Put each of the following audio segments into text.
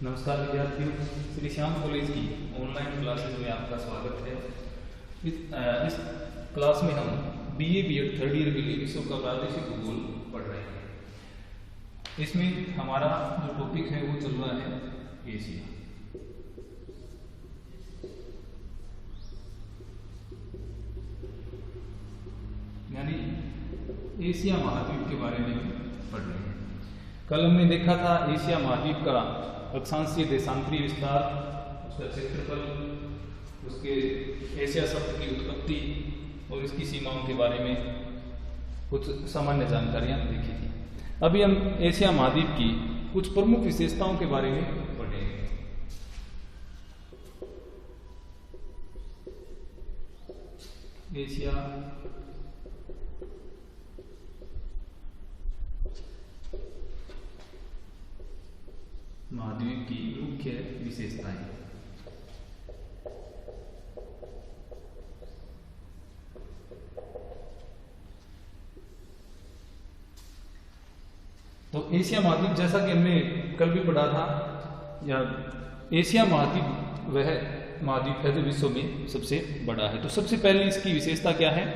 नमस्कार विद्यार्थियों, श्री श्याम कॉलेज की ऑनलाइन क्लासेज में आपका स्वागत है। इस क्लास में हम बीए बीएड थर्ड ईयर के लिए विश्व का प्रादेशिक भूगोल पढ़ रहे हैं। इसमें हमारा जो टॉपिक है वो चल रहा है एशिया। यानी एशिया महाद्वीप के बारे में पढ़ रहे हैं। कल हमने देखा था एशिया महाद्वीप का अक्षांशीय देशांतरीय विस्तार, उसका क्षेत्रफल, उसके एशिया शब्द की उत्पत्ति और इसकी सीमाओं के बारे में कुछ सामान्य जानकारियां देखी थी। अभी हम एशिया महाद्वीप की कुछ प्रमुख विशेषताओं के बारे में पढ़ेंगे। एशिया महाद्वीप की मुख्य विशेषताएं। तो एशिया महाद्वीप, जैसा कि हमने कल भी पढ़ा था, या एशिया महाद्वीप वह महाद्वीप है जो विश्व में सबसे बड़ा है। तो सबसे पहले इसकी विशेषता क्या है?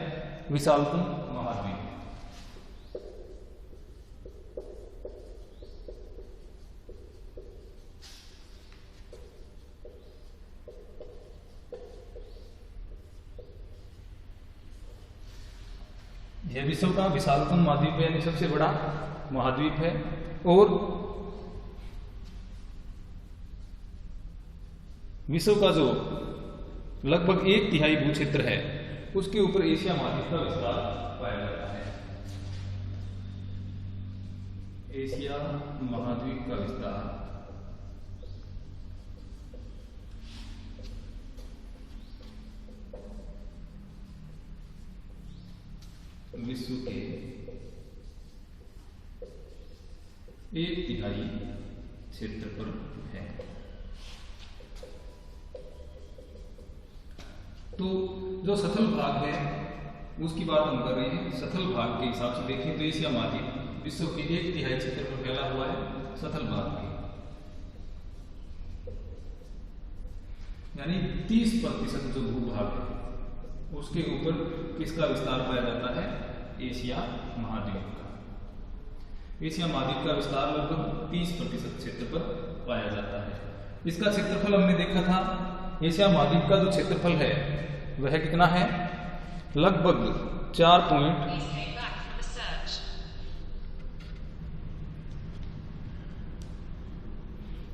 विशालतम महाद्वीप। यह विश्व का विशालतम महाद्वीप है, यानी सबसे बड़ा महाद्वीप है। और विश्व का जो लगभग 1/3 भूक्षेत्र है उसके ऊपर एशिया महाद्वीप का विस्तार पाया जाता है। एशिया महाद्वीप का विस्तार विश्व के 1/3 क्षेत्र पर है। तो जो सथल भाग है उसकी बात हम कर रहे हैं। सथल भाग के हिसाब से देखें तो एशिया महाद्वीप विश्व के 1/3 क्षेत्र पर फैला हुआ है सथल भाग के, यानी 30% जो भूभाग है उसके ऊपर किसका विस्तार पाया जाता है? एशिया महाद्वीप का। एशिया महाद्वीप का विस्तार लगभग 30% क्षेत्र पर पाया जाता है। इसका क्षेत्रफल हमने देखा था। एशिया महाद्वीप का जो क्षेत्रफल है वह कितना है? लगभग 4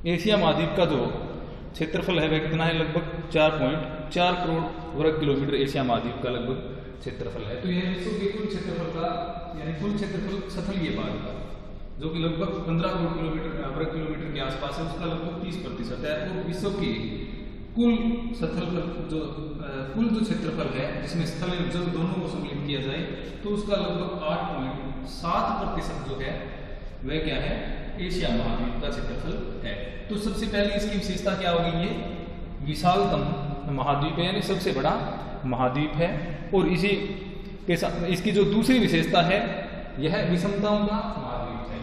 एशिया महाद्वीप का जो क्षेत्रफल है वह कितना है? लगभग 4.4 करोड़ वर्ग किलोमीटर एशिया महाद्वीप का लगभग क्षेत्रफल है। तो यह विश्व के कुल क्षेत्रफल का, यानी कुल क्षेत्रफल सथलीय भाग का, जो कि लगभग 15 करोड़ किलोमीटर वर्ग किलोमीटर के आसपास है, उसका लगभग 30% है। और विश्व के कुल कुल जो क्षेत्रफल है जिसमें स्थल और जल दोनों को सम्मिलित किया जाए तो उसका लगभग 8.7% जो है वह क्या है? एशिया महाद्वीप का क्षेत्रफल है। तो सबसे पहले इसकी विशेषता क्या होगी? ये विशालतम महाद्वीप है, यानी सबसे बड़ा महाद्वीप है। और इसी के साथ इसकी जो दूसरी विशेषता है यह विषमताओं का महाद्वीप है।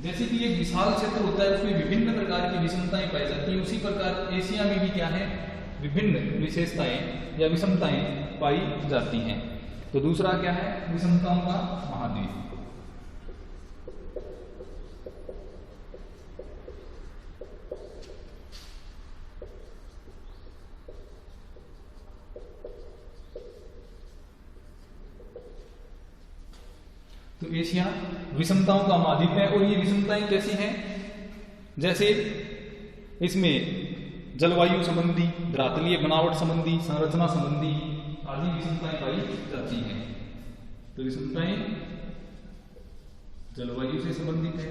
जैसे कि एक विशाल क्षेत्र होता है उसमें विभिन्न प्रकार की विषमताएं पाई जाती हैं, उसी प्रकार एशिया में भी क्या है? विभिन्न विशेषताएं या विषमताएं पाई जाती हैं। तो दूसरा क्या है? विषमताओं का महाद्वीप। तो एशिया विषमताओं का महाद्वीप है। और ये विषमताएं कैसी हैं? जैसे इसमें जलवायु संबंधी, धरातलीय बनावट संबंधी, संरचना संबंधी आदि विषमताएं पाई जाती हैं। तो विषमताएं जलवायु से संबंधित है,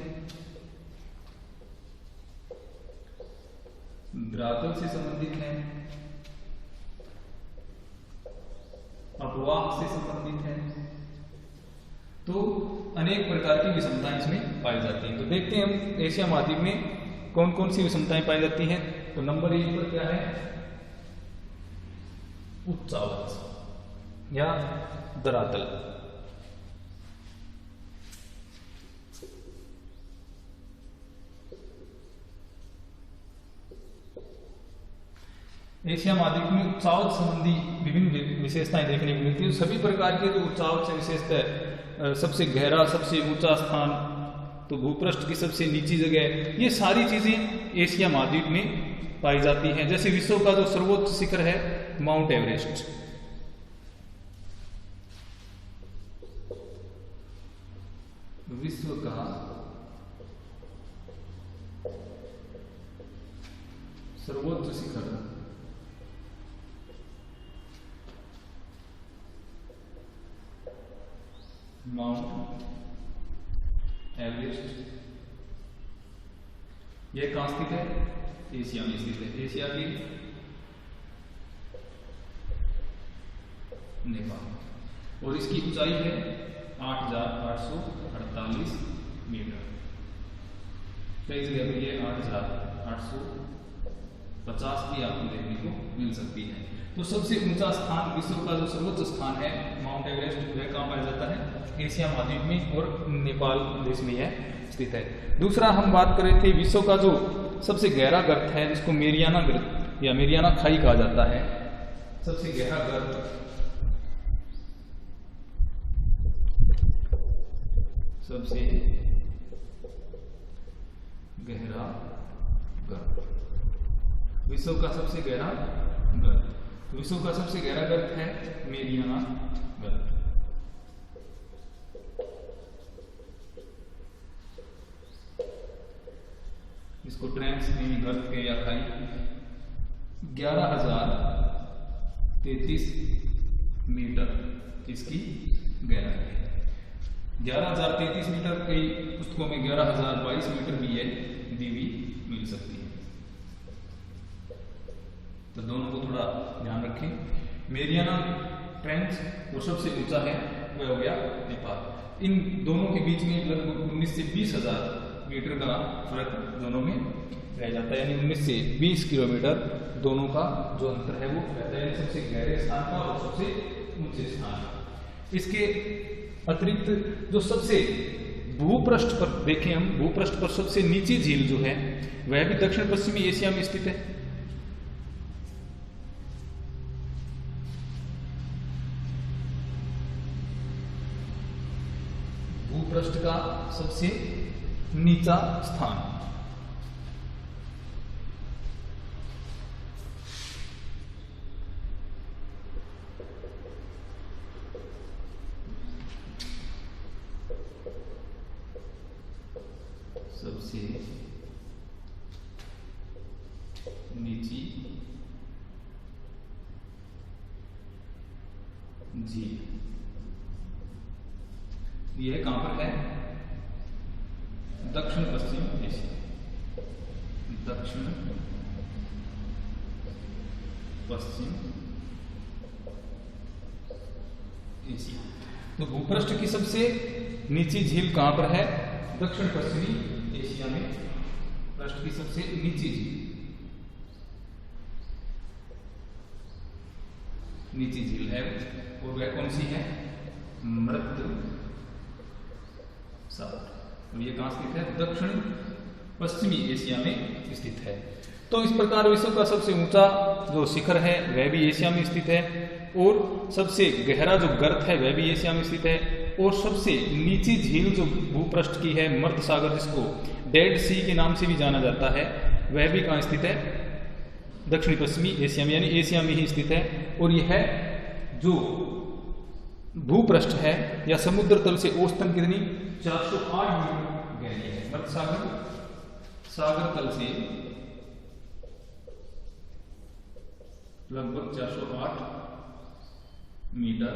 धरातल से संबंधित है, अपवाह से संबंधित है। तो अनेक प्रकार की विषमताएं इसमें पाई जाती हैं। तो देखते हैं हम एशिया महाद्वीप में कौन कौन सी विषमताएं पाई जाती हैं। तो नंबर 1 पर क्या है? उच्चावच या धरातल। एशिया महाद्वीप में उच्चावच संबंधी विभिन्न विशेषताएं देखने को मिलती है। सभी प्रकार के जो उच्चावच विशेषता है, सबसे गहरा, सबसे ऊंचा स्थान, तो भूपृष्ठ की सबसे नीची जगह, ये सारी चीजें एशिया महाद्वीप में पाई जाती हैं। जैसे विश्व का जो सर्वोच्च शिखर है माउंट एवरेस्ट, विश्व का सर्वोच्च शिखर माउंट एवरेस्ट, यह कहां स्थित है? एशिया में स्थित है। एशिया की नेपाल, और इसकी ऊंचाई है 8,848 मीटर। कई जगह पर यह 8,850 भी आपको देखने को मिल सकती है। तो सबसे ऊंचा स्थान, विश्व का जो सर्वोच्च स्थान है माउंट एवरेस्ट, वह कहां पाया जाता है? एशिया महाद्वीप में, और नेपाल देश में यह स्थित है। दूसरा हम बात कर रहे थे विश्व का जो सबसे गहरा गर्त है, जिसको मेरियाना गर्त या मेरियाना खाई कहा जाता है, सबसे गहरा गर्त, सबसे गहरा गर्त, विश्व का सबसे गहरा गर्त, विश्व का सबसे गहरा गर्त है मेरियाना गर्त। इसको ट्रेंच में गर्त के या खाई 11,033 मीटर इसकी गहराई है। 11,033 मीटर, कई पुस्तकों में 11,022 मीटर भी है दी हुई मिल सकती है। तो दोनों को थोड़ा ध्यान रखें। मेरियाना ट्रेंच वो सबसे ऊंचा है, वह हो गया नेपाल। इन दोनों के बीच में लगभग 19 से 20,000 मीटर का फर्क दोनों में रह जाता है, यानी 19 से 20 किलोमीटर दोनों का जो अंतर है वो रहता है, सबसे गहरे स्थान का और सबसे ऊंचे स्थान का। इसके अतिरिक्त जो सबसे भूपृष्ठ पर देखें हम, भूपृष्ठ पर सबसे नीची झील जो है वह भी दक्षिण पश्चिमी एशिया में स्थित है। भूपृष्ठ का सबसे नीचा स्थान, सबसे नीची झील, यह कहां पर है? दक्षिण पश्चिम एशिया, दक्षिण पश्चिम एशिया। तो भूपृष्ठ की सबसे नीची झील कहां पर है? दक्षिण पश्चिमी एशिया में पृष्ठ की सबसे नीची झील, नीची झील है, और वह कौन सी है? मृत सागर। ये कहां स्थित है? दक्षिण पश्चिमी एशिया में स्थित है। तो इस प्रकार विश्व का सबसे ऊंचा जो शिखर है वह भी एशिया में स्थित है, और सबसे गहरा जो गर्त है वह भी एशिया में स्थित है, और सबसे नीची झील जो भूपृष्ठ की है मर्द सागर, जिसको डेड सी के नाम से भी जाना जाता है, वह भी कहां स्थित है? दक्षिण पश्चिमी एशिया में, यानी एशिया में ही स्थित है। और यह जो भूपृष्ठ है या समुद्र तल से औसतन कितनी? 408 मीटर गहरी है। मर्द सागर सागर तल से लगभग 408 मीटर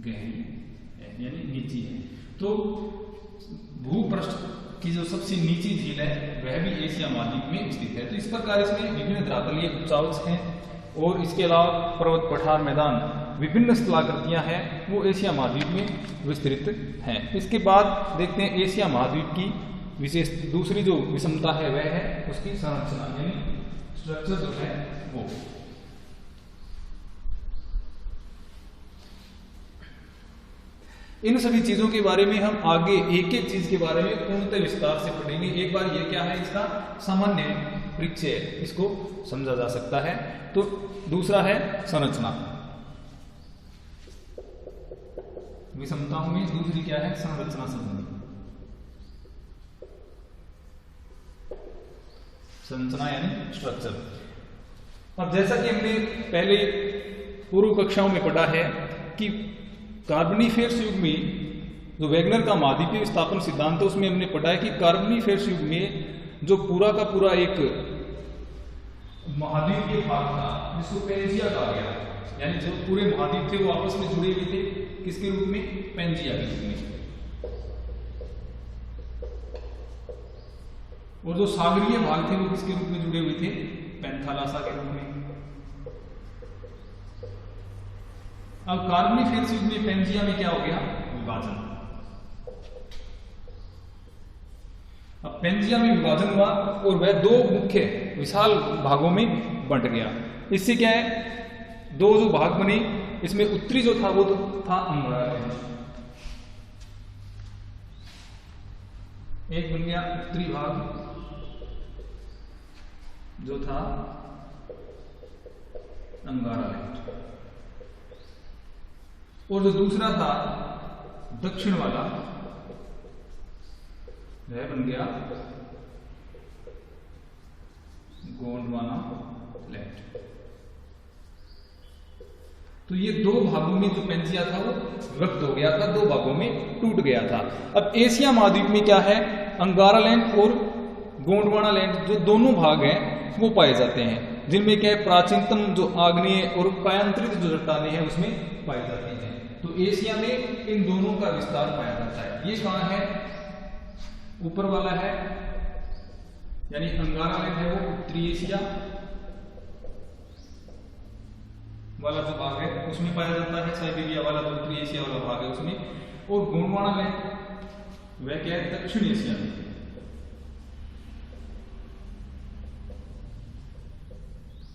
गहरी है, यानी नीची है। तो भूपृष्ठ की जो सबसे नीची झील है वह भी एशिया महाद्वीप में स्थित है। तो इस प्रकार इसमें विभिन्न धरातलीय उच्चावच हैं, और इसके अलावा पर्वत, पठार, मैदान, विभिन्न स्थलाकृतियां हैं, वो एशिया महाद्वीप में विस्तृत हैं। इसके बाद देखते हैं एशिया महाद्वीप की विशेष दूसरी जो विषमता है वह है उसकी संरचना, यानी स्ट्रक्चर जो है वो। इन सभी चीजों के बारे में हम आगे एक एक चीज के बारे में पूर्णतः विस्तार से पढ़ेंगे। एक बार ये क्या है, इसका सामान्य परिचय, इसको समझा जा सकता है। तो दूसरा है संरचना, विषमताओं में दूसरी क्या है, संरचना संबंधी। संरचना यानी स्ट्रक्चर। अब जैसा कि हमने पहले पूर्व कक्षाओं में पढ़ा है कि कार्बोनिफेरस युग में जो वेगनर का महाद्वीपीय विस्थापन सिद्धांत है, उसमें हमने पढ़ा है कि कार्बोनिफेरस युग में जो पूरा का पूरा एक महाद्वीपीय भाग था जिसको पेंजिया कहा गया, यानी जो पूरे महाद्वीप थे वो आपस में जुड़े हुए थे, किसके रूप में, पेंजिया के रूप में। और जो सागरीय भाग थे वो किसके रूप में जुड़े हुए थे, पेंथालासा के रूप में। अब कार्बोनिफेरस युग में पेंजिया में क्या हो गया, विभाजन। अब पेंजिया में विभाजन हुआ और वह दो मुख्य विशाल भागों में बंट गया। इससे क्या है, दो जो भाग बने, इसमें उत्तरी जो था वो तो था अंगारा लैंड, एक बन गया उत्तरी भाग जो था अंगारा लैंड, और जो दूसरा था दक्षिण वाला वह बन गया गोंडवाना लैंड। तो ये दो भागों में जो पेंजिया था वो विभक्त हो गया था, दो भागों में टूट गया था। अब एशिया महाद्वीप में क्या है, अंगारा लैंड और गोंडवाना लैंड जो दोनों भाग हैं वो पाए जाते हैं, जिनमें क्या है, प्राचीनतम जो आग्नेय और कायांतरित जो चट्टानें हैं उसमें पाई जाती हैं। तो एशिया में इन दोनों का विस्तार पाया जाता है। ये कहां है, ऊपर वाला है, यानी अंगारा लैंड है वो उत्तरी एशिया वाला जो भाग है उसमें पाया जाता है, साइबेरिया वाला जो उत्तरी एशिया वाला भाग है उसमें, और गोंडवाना लैंड वह क्या है, दक्षिण एशिया में।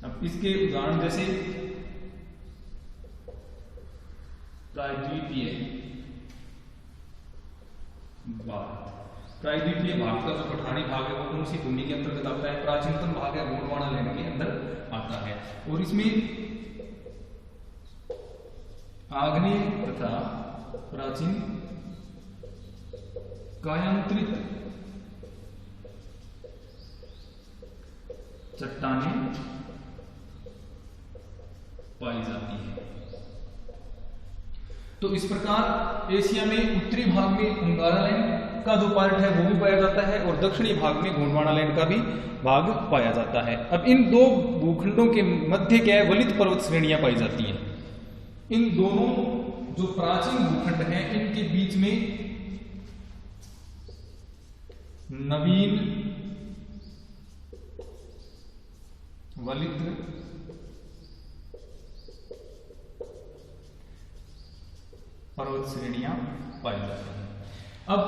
अब इसके उदाहरण जैसे प्रायद्वीपीय भाग, प्रायद्वीपीय भाग का जो पठानी भाग है वो कौन सी भूमि के अंतर्गत आता है, प्राचीनतम भाग है गोंडवाना लैंड के अंदर आता है। और इसमें आग्नेय तथा प्राचीन कायांतरित चट्टानें पाई जाती है। तो इस प्रकार एशिया में उत्तरी भाग में अंगारा लैंड का जो पार्ट है वो भी पाया जाता है, और दक्षिणी भाग में गोंडवाना लैंड का भी भाग पाया जाता है। अब इन दो भूखंडों के मध्य क्या है, वलित पर्वत श्रेणियां पाई जाती हैं। इन दोनों जो प्राचीन भूखंड हैं इनके बीच में नवीन वलित पर्वत श्रेणियां पाई जाती हैं। अब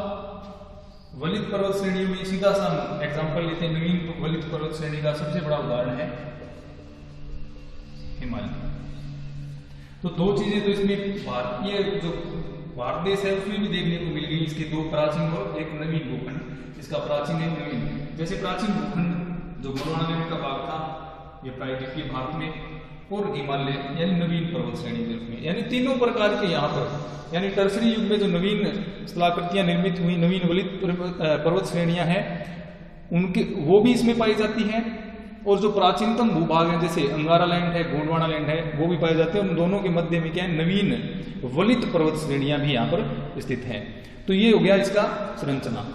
वलित पर्वत श्रेणियों में सीधा सा एग्जांपल लेते हैं। नवीन वलित पर्वत श्रेणी का सबसे बड़ा उदाहरण है हिमालय। तो दो चीजें तो इसमें भारतीय जो भारत देश है उसमें भी देखने को मिल गई, इसके दो प्राचीन और एक नवीन भूखंड। इसका प्राचीन है नवीन, जैसे प्राचीन भूखंड जो गोंडवाना लैंड का भाग था ये प्रायद्वीपीय भारत में, और हिमालय यानी नवीन पर्वत श्रेणी के रूप में, यानी तीनों प्रकार के यहाँ पर, यानी टर्सरी युग में जो नवीन स्थलाकृतियां निर्मित हुई, नवीन वलित पर्वत श्रेणियां हैं उनके वो भी इसमें पाई जाती हैं, और जो प्राचीनतम भूभाग है जैसे अंगारा लैंड है, गोंडवाना लैंड है, वो भी पाए जाते हैं। उन दोनों के मध्य में क्या है, नवीन वलित पर्वत श्रेणियां भी यहाँ पर स्थित हैं। तो ये हो गया इसका संरचना।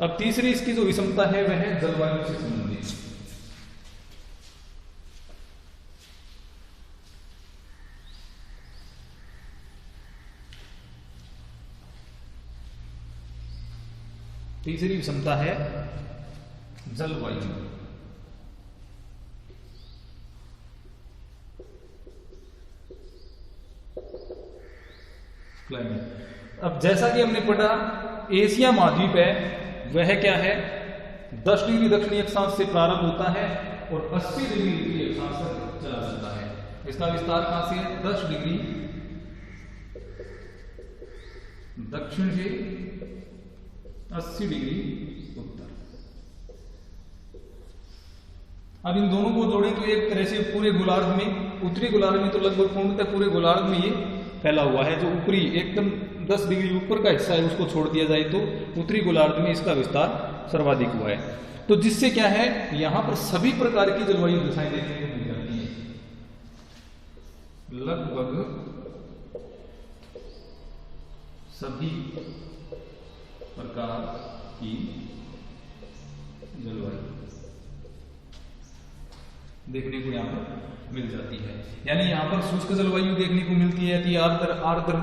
अब तीसरी इसकी जो विषमता है वह है जलवायु से संबंधित। तीसरी विषमता है जलवायु। क्लाइमेट। अब जैसा कि हमने पढ़ा एशिया महाद्वीप है वह क्या है, 10 डिग्री दक्षिणी अक्षांश से प्रारंभ होता है और 80 डिग्री उत्तरी अक्षांश तक चला जाता है। इसका विस्तार कहां से है, 10 डिग्री दक्षिण से 80 डिग्री उत्तर। अब इन दोनों को जोड़ें तो एक तरह से पूरे गोलार्ध में, उत्तरी गोलार्ध में तो लगभग पूर्णतः पूरे गोलार्ध में ये फैला हुआ है। जो ऊपरी एकदम 10 डिग्री ऊपर का हिस्सा है उसको छोड़ दिया जाए तो उत्तरी गोलार्ध में इसका विस्तार सर्वाधिक हुआ है। तो जिससे क्या है, यहां पर सभी प्रकार की जलवायु दशाएं देखने को मिल जाती है। लगभग सभी प्रकार की जलवायु देखने को यहां पर मिल जाती है। यानी यहां पर शुष्क जलवायु देखने को मिलती है, आर्द्र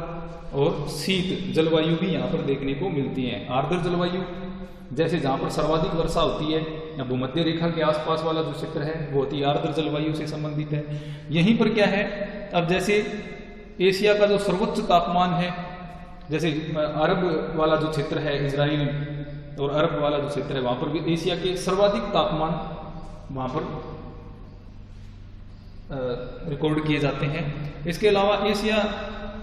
और शीत जलवायु भी यहां पर देखने को मिलती है। आर्द्र जलवायु जैसे जहां पर सर्वाधिक वर्षा होती है या भूमध्य रेखा के आसपास वाला जो क्षेत्र है वो होती है आर्द्र जलवायु से संबंधित है। यहीं पर क्या है, अब जैसे एशिया का जो सर्वोच्च तापमान है, जैसे अरब वाला जो क्षेत्र है, इजराइल और अरब वाला जो क्षेत्र है, वहां पर भी एशिया के सर्वाधिक तापमान वहां पर रिकॉर्ड किए जाते हैं। इसके अलावा एशिया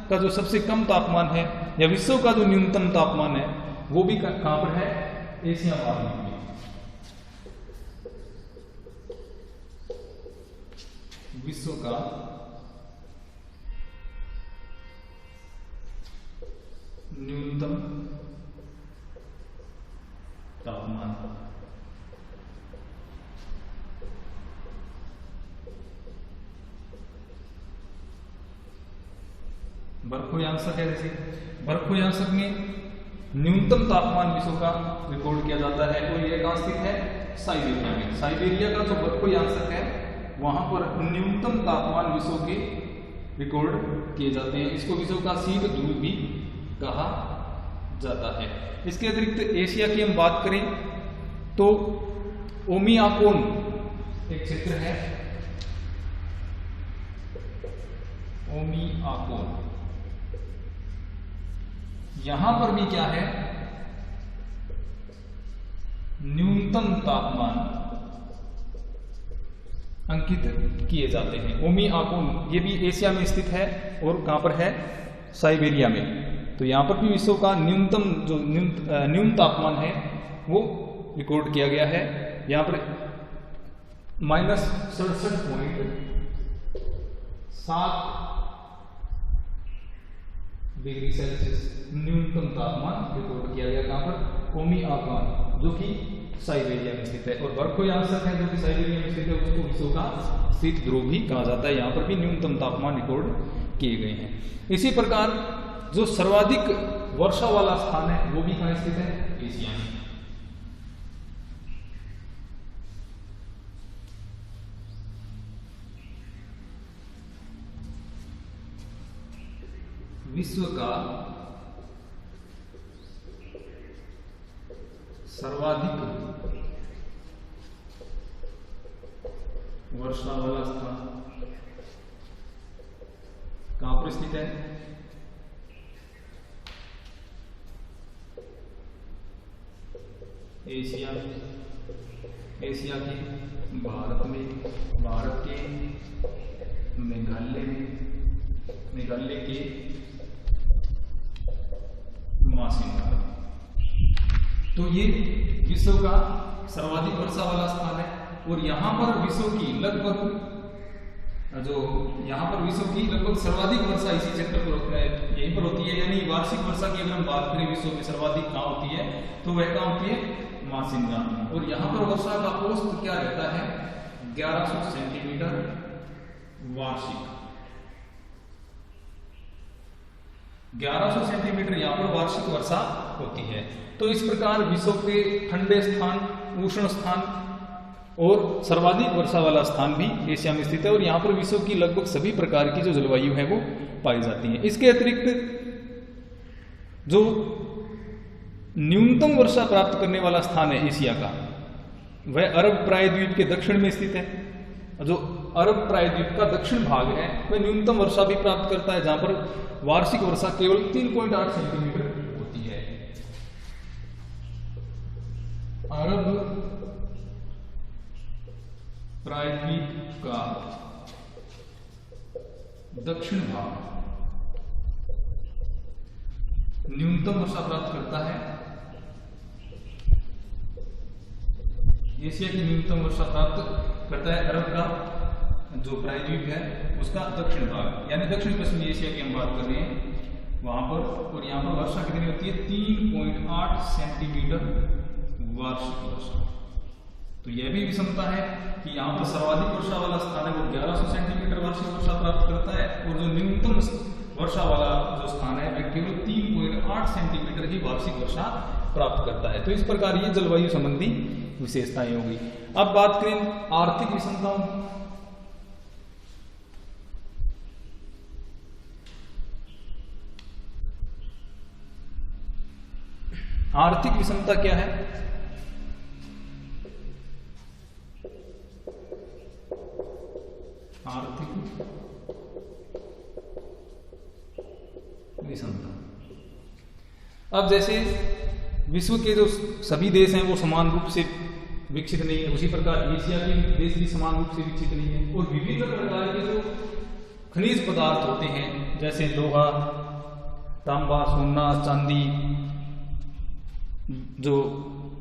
का जो सबसे कम तापमान है या विश्व का जो न्यूनतम तापमान है वो भी कहां पर है, एशिया महाद्वीप में। विश्व का न्यूनतम तापमान बर्फोयांशक है। जैसे बर्फोयांशक में न्यूनतम तापमान विश्व का रिकॉर्ड किया जाता है और यह कहां स्थित है, साइबेरिया में। साइबेरिया का जो बर्फोयांशक है वहां पर न्यूनतम तापमान विश्व के रिकॉर्ड किए जाते हैं। इसको विश्व का शीत ध्रुव भी कहा जाता है। इसके अतिरिक्त एशिया की हम बात करें तो ओमियाकोन एक क्षेत्र है, ओमियाकोन। यहां पर भी क्या है, न्यूनतम तापमान अंकित किए जाते हैं। ओमियाकोन ये भी एशिया में स्थित है और कहां पर है, साइबेरिया में। तो यहां पर भी विश्व का न्यूनतम जो न्यून तापमान है वो रिकॉर्ड किया गया है। यहां पर -67.7 डिग्री सेल्सियस न्यूनतम तापमान रिकॉर्ड किया गया। कहां पर, ओमियाकोन, जो कि साइबेरिया में स्थित है। और बर्फोयांशक है जो कि साइबेरिया में स्थित है, उसको विश्व का शीत ध्रुव भी कहा जाता है। यहां पर भी न्यूनतम तापमान रिकॉर्ड किए गए हैं। इसी प्रकार जो सर्वाधिक वर्षा वाला स्थान है वो भी कहां स्थित है, एशिया में। विश्व का सर्वाधिक वर्षा वाला स्थान कहां पर स्थित है, एशिया में। एशिया के भारत में, भारत के मेघालय में, मेघालय के मासिंगार। तो ये विश्व का सर्वाधिक वर्षा वाला स्थान है। और यहां पर विश्व की लगभग सर्वाधिक वर्षा इसी क्षेत्र पर यहीं पर होती है। यानी वार्षिक वर्षा की अगर हम बात करें विश्व में सर्वाधिक कहां होती है तो वह कहां होती है, मासिंगार। और यहां पर वर्षा का औसत क्या रहता है, 1100 सेंटीमीटर वार्षिक। 1100 सेंटीमीटर यहां पर वार्षिक वर्षा होती है। तो इस प्रकार विश्व के ठंडे स्थान, उष्ण स्थान और सर्वाधिक वर्षा वाला स्थान भी एशिया में स्थित है। और यहां पर विश्व की लगभग सभी प्रकार की जो जलवायु है वो पाई जाती है। इसके अतिरिक्त जो न्यूनतम वर्षा प्राप्त करने वाला स्थान है एशिया का, वह अरब प्रायद्वीप के दक्षिण में स्थित है। जो अरब प्रायद्वीप का दक्षिण भाग है वह न्यूनतम वर्षा भी प्राप्त करता है, जहां पर वार्षिक वर्षा केवल 3.8 सेंटीमीटर होती है। अरब प्रायद्वीप का दक्षिण भाग न्यूनतम वर्षा प्राप्त करता है, एशिया की न्यूनतम वर्षा प्राप्त करता है अरब का जो प्रायद्वीप है उसका दक्षिण भाग, यानी दक्षिण पश्चिमी एशिया की हम बात कर रहे हैं वहां पर। और यहाँ पर वर्षा कितनी होती है 3.8 सेंटीमीटर वार्षिक वर्षा। तो यह भी विषमता है कि यहाँ पर सर्वाधिक वर्षा वाला स्थान है वो 1100 सेंटीमीटर वार्षिक वर्षा प्राप्त करता है, और जो न्यूनतम वर्षा वाला जो स्थान है वह केवल 3.8 सेंटीमीटर ही वार्षिक वर्षा प्राप्त करता है। तो इस प्रकार ये जलवायु संबंधी विशेषताएं होगी। अब बात करें आर्थिक विषमताओं। आर्थिक विषमता क्या है? आर्थिक विषमता, अब जैसे विश्व के जो सभी देश हैं वो समान रूप से विकसित नहीं है, उसी प्रकार एशिया के देश भी समान रूप से विकसित नहीं है, और विभिन्न प्रकार के जो खनिज पदार्थ होते हैं जैसे लोहा, तांबा, सोना, चांदी, जो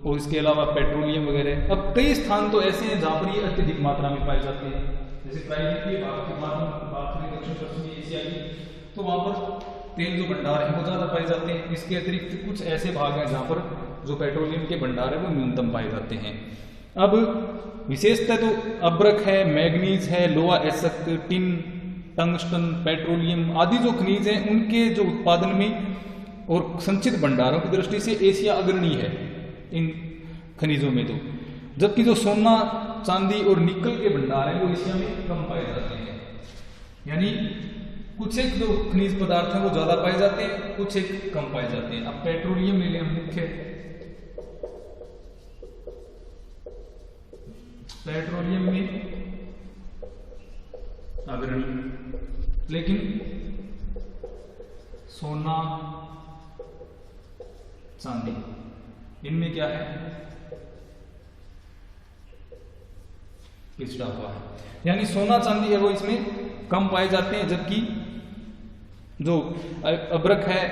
और इसके अलावा पेट्रोलियम वगैरह। अब कई स्थान तो ऐसे हैं जहां पर ये अत्यधिक मात्रा में पाए जाते हैं, जैसे प्रायद्वीपीय भाग की बात करें दक्षिण पश्चिमी एशिया की, तो वहां पर तेल जो भंडार है वो ज्यादा पाए जाते हैं। इसके अतिरिक्त कुछ ऐसे भाग हैं जहां पर जो पेट्रोलियम के भंडार है वो न्यूनतम पाए जाते हैं। अब विशेषतः तो अब्रक है, मैग्नीज है, लोहा एसक, टिन, टंगस्टन, पेट्रोलियम आदि जो खनिज हैं उनके जो उत्पादन में और संचित भंडारों की दृष्टि से एशिया अग्रणी है इन खनिजों में। तो जबकि जो सोना, चांदी और निकल के भंडार हैं वो एशिया में कम पाए जाते हैं, यानी कुछ एक जो खनिज पदार्थ हैं वो ज्यादा पाए जाते हैं, कुछ एक कम पाए जाते हैं। अब पेट्रोलियम ले लें मुख्य, पेट्रोलियम में अग्रणी, लेकिन सोना, चांदी इनमें क्या है पिछड़ा हुआ है, यानी सोना चांदी है वो इसमें कम पाए जाते हैं, जबकि जो अब्रक है,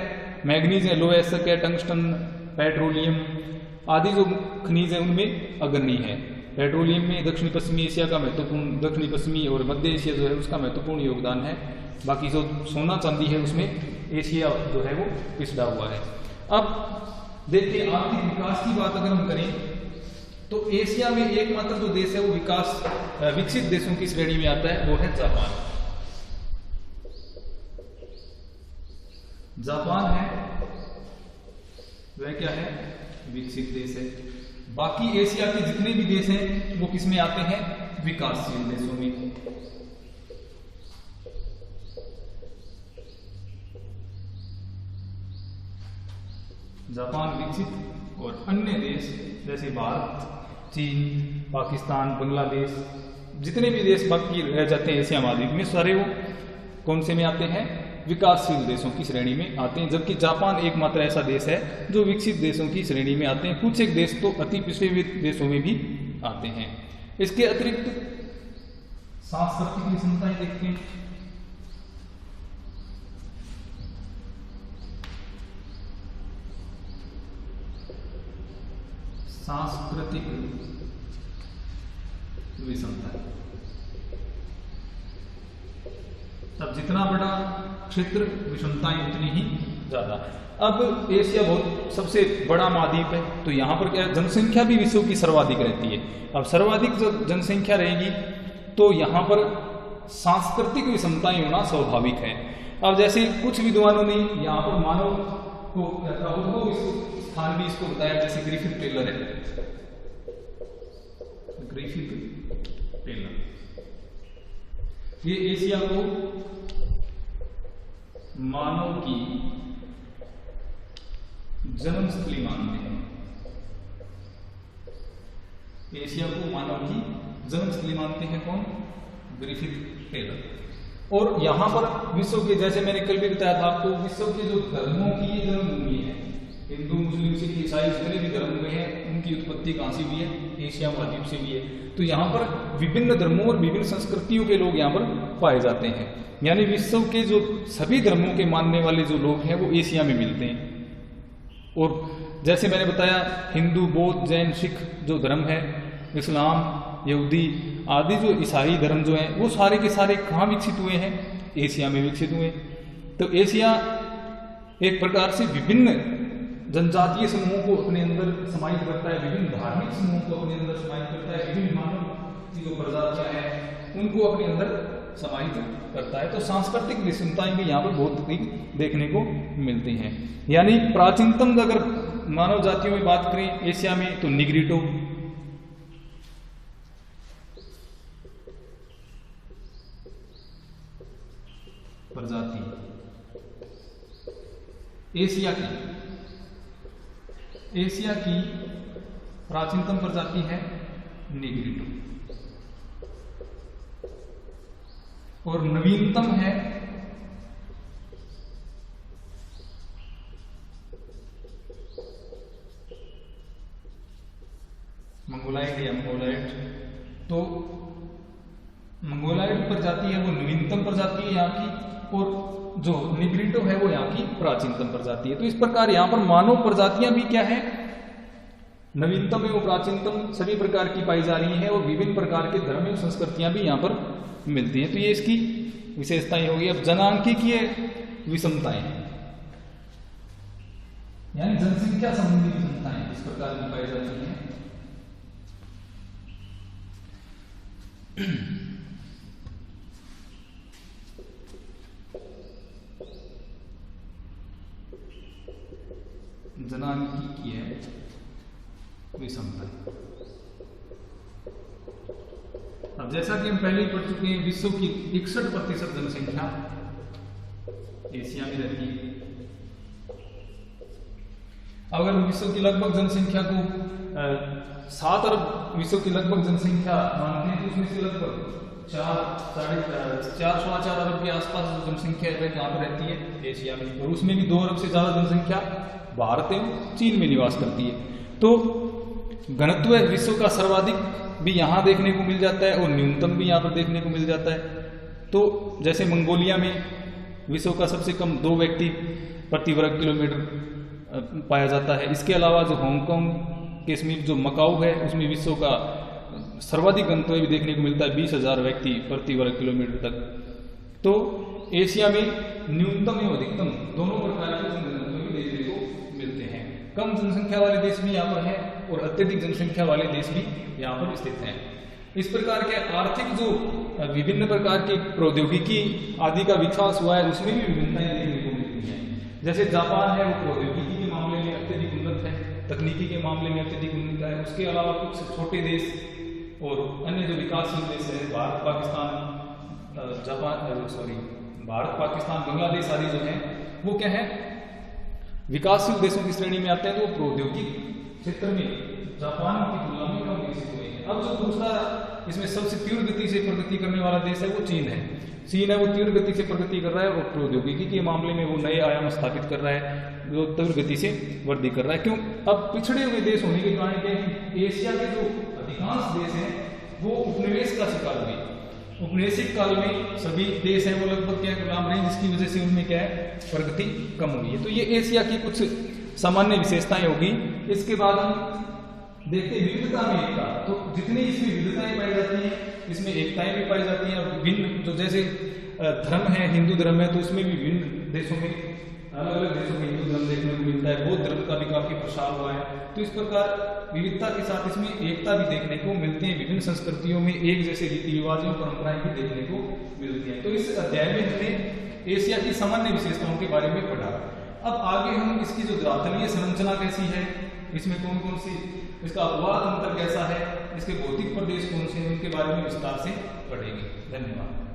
मैग्नीज है, लोहा एसक है, टंगस्टन, पेट्रोलियम आदि जो खनिज है उनमें अग्रणी है। पेट्रोलियम में दक्षिण पश्चिमी एशिया का महत्वपूर्ण, दक्षिण पश्चिमी और मध्य एशिया जो है उसका महत्वपूर्ण योगदान है। बाकी जो सोना चांदी है उसमें एशिया जो है वो पिछड़ा हुआ है। अब देखिए आर्थिक विकास की बात अगर हम करें तो एशिया में एकमात्र जो देश है वो विकसित देशों की श्रेणी में आता है, वो है जापान। जापान है वह क्या है विकसित देश है। बाकी एशिया के जितने भी देश हैं वो किस में आते हैं विकासशील देशों में। जापान विकसित और अन्य देश जैसे भारत, चीन, पाकिस्तान, बांग्लादेश जितने भी देश बाकी रह जाते हैं एशिया महाद्वीप में सारे वो कौन से में आते हैं विकासशील देशों की श्रेणी में आते हैं। जबकि जापान एकमात्र ऐसा देश है जो विकसित देशों की श्रेणी में आते हैं। कुछ एक देश तो अति पिछड़े हुए देशों में भी आते हैं। इसके अतिरिक्त सांस्कृतिक विषमताएं देखते हैं। सांस्कृतिक विषमता, अब जितना बड़ा क्षेत्र विषमताएं उतनी ही ज्यादा। अब एशिया बहुत सबसे बड़ा महाद्वीप है, तो यहाँ पर क्या जनसंख्या भी विश्व की सर्वाधिक रहती है। अब सर्वाधिक जब जनसंख्या रहेगी तो यहाँ पर सांस्कृतिक विषमताएं होना स्वाभाविक है। अब जैसे कुछ विद्वानों ने यहाँ पर मानव को उद्भव स्थान भी इसको बताया, जैसे ग्रिफिथ टेलर है, ग्रिफिथ टेलर ये एशिया को मानव की जन्मस्थली मानते हैं। एशिया को मानव की जन्मस्थली मानते हैं कौन? Griffith Taylor. और यहां पर विश्व के, जैसे मैंने कल भी बताया था आपको, विश्व के जो धर्मों की ये जन्मभूमि है, हिंदू, मुस्लिम, सिख, ईसाई जितने भी धर्म हुए हैं उनकी उत्पत्ति कहां से हुई है? एशिया महाद्वीप से हुई है। तो यहाँ पर विभिन्न धर्मों और विभिन्न संस्कृतियों के लोग यहाँ पर पाए जाते हैं। यानी विश्व के जो सभी धर्मों के मानने वाले जो लोग हैं वो एशिया में मिलते हैं। और जैसे मैंने बताया हिंदू, बौद्ध, जैन, सिख जो धर्म है, इस्लाम, यहूदी आदि जो ईसाई धर्म जो हैं, वो सारे के सारे कहाँ विकसित हुए हैं? एशिया में विकसित हुए। तो एशिया एक प्रकार से विभिन्न जनजातीय समूहों को अपने अंदर समाहित करता है, विभिन्न धार्मिक समूहों को अपने अंदर समाहित करता है, विभिन्न मानव की जो प्रजातियां हैं उनको अपने अंदर समाहित करता है। तो सांस्कृतिक विषमताएं भी यहाँ पर बहुत अधिक देखने को मिलती हैं। यानी प्राचीनतम अगर मानव जातियों में बात करें एशिया में, तो निग्रिटो, प्रजाति एशिया की प्राचीनतम प्रजाति है निग्रिटो, और नवीनतम है मंगोलाइड या मंगोलाइड। तो मंगोलाइड प्रजाति है वो नवीनतम प्रजाति है यहाँ की, और जो निग्रिटो है वो यहाँ की प्राचीनतम प्रजाति है। तो इस प्रकार यहाँ पर मानव प्रजातियां भी क्या है? नवीनतम एवं प्राचीनतम सभी प्रकार की पाई जा रही है, और विभिन्न प्रकार के धर्म एवं संस्कृतियां भी यहाँ पर मिलती हैं। तो ये इसकी विशेषताएं होगी। अब जनांकीय विषमताएं, यानी जनसंख्या संबंधी विषमताएं इस प्रकार की पाई जाती हैं। जनांकीय विषमता। अब जैसा कि हम पहले ही पढ़ चुके हैं, विश्व की 61% जनसंख्या एशिया में रहती है। अगर विश्व की लगभग जनसंख्या को 7 अरब विश्व की लगभग जनसंख्या मानते हैं, तो उसमें से लगभग 4.4 अरब के आसपास जो जनसंख्या है कहाँ पर रहती है? एशिया में। और उसमें भी 2 अरब से ज्यादा जनसंख्या भारत एवं चीन में निवास करती है। तो घनत्व विश्व का सर्वाधिक भी यहाँ देखने को मिल जाता है, और न्यूनतम भी यहाँ पर देखने को मिल जाता है। तो जैसे मंगोलिया में विश्व का सबसे कम 2 व्यक्ति प्रति वर्ग किलोमीटर पाया जाता है। इसके अलावा जो हांगकांग के समीप जो मकाऊ है, उसमें विश्व का सर्वाधिक घनत्व भी देखने को मिलता है, 20,000 व्यक्ति प्रति वर्ग किलोमीटर तक। तो एशिया में न्यूनतम एवं अधिकतम दोनों प्रकार के घनत्व भी देखने को मिलते हैं। कम जनसंख्या वाले देश भी यहाँ पर है, और अत्यधिक जनसंख्या वाले देश भी यहाँ पर स्थित हैं। इस प्रकार के आर्थिक जो विभिन्न प्रकार की प्रौद्योगिकी आदि का विकास हुआ है, उसमें भी विभिन्नताएं देखने को मिलती हैं। जैसे जापान है, वो प्रौद्योगिकी के मामले में अत्यधिक उन्नत है, तकनीकी के मामले में अत्यधिक उन्नत है। उसके अलावा कुछ छोटे देश और अन्य जो विकासशील देश है, भारत, पाकिस्तान, बांग्लादेश आदि जो है, वो क्या है? विकासशील देशों की श्रेणी में आते हैं। तो प्रौद्योगिक क्षेत्र में जापान की तुलना में कम विकसित हुए हैं। अब जो दूसरा इसमें सबसे तीव्र गति से प्रगति करने वाला देश है वो चीन है। चीन है वो तीव्र गति से प्रगति कर रहा है, और प्रौद्योगिकी के मामले में वो नए आयाम स्थापित कर रहा है, जो तीव्र गति से वृद्धि कर रहा है। क्यों? अब पिछड़े हुए देश होने के कारण क्या है, एशिया के जो अधिकांश देश हैं वो उपनिवेश का शिकार हुए। उपनिवेशिक काल में सभी देश हैं वो लगभग क्या गुलाम रहे, जिसकी वजह से उनमें क्या है, प्रगति कम हुई है। तो ये एशिया की कुछ सामान्य विशेषताएं होगी। इसके बाद हम देखते हैं विविधता में एकता। तो जितनी इसमें विविधताएं पाई जाती हैं, इसमें एकताएं भी पाई जाती हैं। विभिन्न जो जैसे धर्म है, हिंदू धर्म है, तो उसमें भी विभिन्न देशों में, अलग अलग देशों में हिंदू धर्म देखने को मिलता है। बौद्ध धर्म का भी काफी प्रसार हुआ है। तो इस प्रकार विविधता के साथ इसमें एकता भी देखने को मिलती है। विभिन्न संस्कृतियों में एक जैसे रीति रिवाजों, परंपराएं भी देखने को मिलती हैं। तो इस अध्याय में हमने एशिया की सामान्य विशेषताओं के बारे में पढ़ा। अब आगे हम इसकी जो धरातलीय संरचना कैसी है, इसमें कौन कौन सी, इसका अपवाद अंतर कैसा है, इसके भौतिक प्रदेश कौन से हैं, उनके बारे में विस्तार से पढ़ेंगे। धन्यवाद।